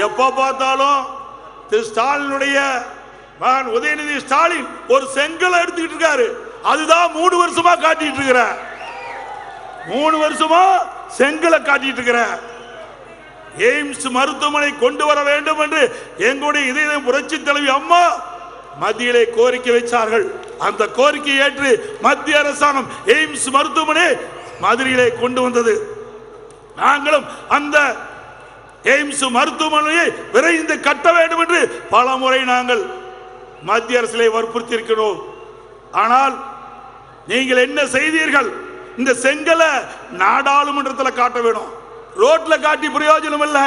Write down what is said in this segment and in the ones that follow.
எப்ப பார்த்தாலும் திரு ஸ்டாலினுடைய மகன் உதயநிதி ஸ்டாலின் ஒரு செங்கலை எடுத்துக்கிட்டு இருக்காரு. அதுதான் 3 வருஷமா காட்டிட்டு இருக்கிற. 3 வருஷமா செங்கலை காட்டிட்டு இருக்கிற. எய்ம்ஸ் மருத்துவமனை கொண்டு வர வேண்டும் என்று எங்களுடைய இதய புரட்சி தலைவி அம்மா மத்தியிலே கோரிக்கை வைத்தார்கள். அந்த கோரிக்கையை ஏற்று மத்திய அரசாங்கம் எய்ம்ஸ் மருத்துவமனை மதுரையிலே கொண்டு வந்தது. நாங்களும் அந்த எய்ம்ஸ் மருத்துவமனையை விரைந்து கட்ட வேண்டும் என்று பல முறை நாங்கள் மத்திய அரசிலே வற்புறுத்தி இருக்கிறோம். ஆனால் நீங்கள் என்ன செய்தீர்கள்? இந்த செங்கலை நாடாளுமன்றத்தில் காட்ட வேணும், ரோட்ல காட்டி பிரயோஜனம் இல்ல.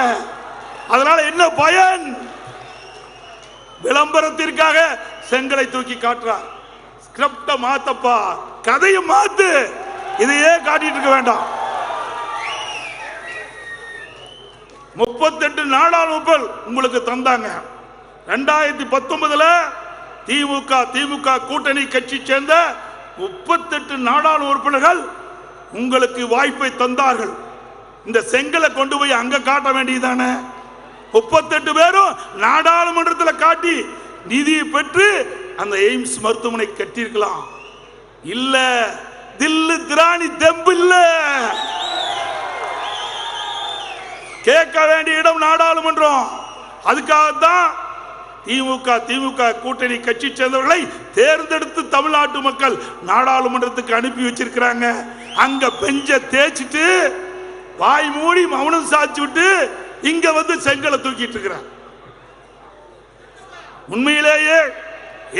அதனால என்ன பயன்? விளம்பரத்திற்காக செங்கலை தூக்கி காட்டுறார். ஸ்கிரிப்ட மாத்தப்பா, கதையை மாத்து, இதையே காட்டிட்டு இருக்க வேண்டாம். 38 நாடாளுமன்றம் உங்களுக்கு தந்தாங்க. 2019 திமுக கூட்டணி கட்சி சேர்ந்த 38 நாடாளுமன்ற உறுப்பினர்கள் உங்களுக்கு வாய்ப்பை தந்தார்கள். இந்த செங்கலை கொண்டு போய் அங்க காட்ட வேண்டியதானே? 38 பேரும் நாடாளுமன்றத்தில் காட்டி நிதி பெற்று அந்த எய்ம்ஸ் மருத்துவமனை கட்டியிருக்கலாம். இல்ல, தில்லு திராணி தெம்பு இல்ல. கேட்க வேண்டிய இடம் நாடாளுமன்றம். அதுக்காகத்தான் திமுக கூட்டணி கட்சி சேர்ந்தவர்களை தேர்ந்தெடுத்து தமிழ்நாட்டு மக்கள் நாடாளுமன்றத்துக்கு அனுப்பி வச்சிருக்கிறாங்க. அங்க பெஞ்ச தேய்ச்சிட்டு வாய் மூடி மௌனம் சாட்சி விட்டு இங்க வந்து செங்கலை தூக்கிட்டு இருக்கிறார். உண்மையிலேயே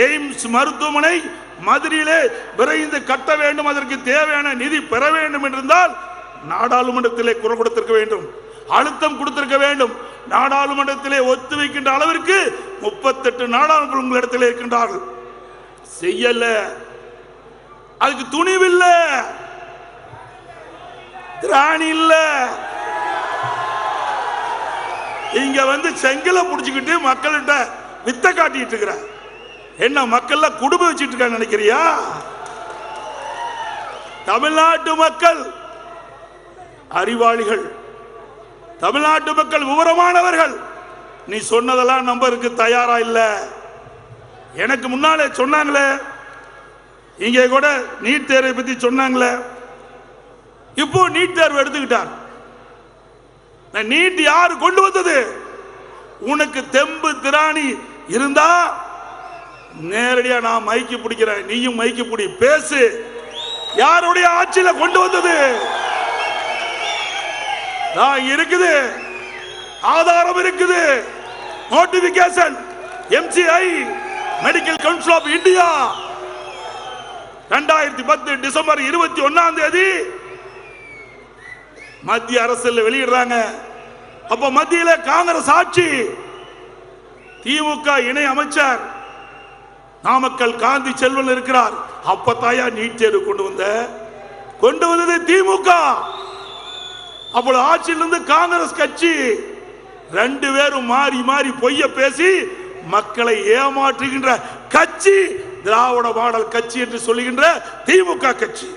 எய்ம்ஸ் மருத்துவமனை மதுரையிலே விரைந்து கட்ட வேண்டும், அதற்கு தேவையான நிதி பெற வேண்டும் என்றிருந்தால் நாடாளுமன்றத்திலே குரல் கொடுத்திருக்க வேண்டும், அழுத்தம் கொடுத்திருக்க வேண்டும். நாடாளுமன்றத்திலே ஒத்து வைக்கின்ற அளவிற்கு 38 நாடாளுமன்ற உங்களிடத்தில் இருக்கின்றார்கள். செய்யல, அதுக்கு துணிவில்ல, திராணி இல்ல. இங்க வந்து செங்கலை புடிச்சுக்கிட்டு மக்கள்கிட்ட வித்த காட்டிட்டு இருக்கிற. என்ன மக்கள் குடும்பம் வச்சிட்டு இருக்க நினைக்கிறியா? தமிழ்நாட்டு மக்கள் அறிவாளிகள், தமிழ்நாட்டு மக்கள் விவரமானவர்கள். நீ சொன்னதெல்லாம் நம்பருக்கு தயாரா இல்ல. எனக்கு முன்னாலே சொன்னாங்களே, இங்கே கூட நீட் தேர்வை பத்தி சொன்னாங்களே, இப்போ நீட் தேர்வு எடுத்துக்கிட்டார். நீட் யாரு கொண்டு வந்தது? உனக்கு தெம்பு திராணி இருந்தா நேரடியா நான் மைக்கு பிடிக்கிறேன், நீயும் மைக்கு பிடி, பேசு. யாருடைய ஆட்சியில கொண்டு வந்தது? இருக்குது, ஆதாரம் இருக்குது. Notification MCI medical council of India 2010 December 21 மத்திய அரசில் வெளியிடுறாங்க. அப்ப மத்தியில காங்கிரஸ் ஆட்சி, திமுக இணை அமைச்சர் நாமக்கல் காந்தி செல்வன் இருக்கிறார். அப்பத்தாயா நீட் தேர்வு கொண்டு வந்தது திமுக. அப்போ ஆட்சியிலிருந்து காங்கிரஸ் கட்சி 2 பேரும் மாறி மாறி பொய்ய பேசி மக்களை ஏமாற்றுகின்ற கட்சி திராவிட மாடல் கட்சி என்று சொல்லுகின்ற திமுக கட்சி.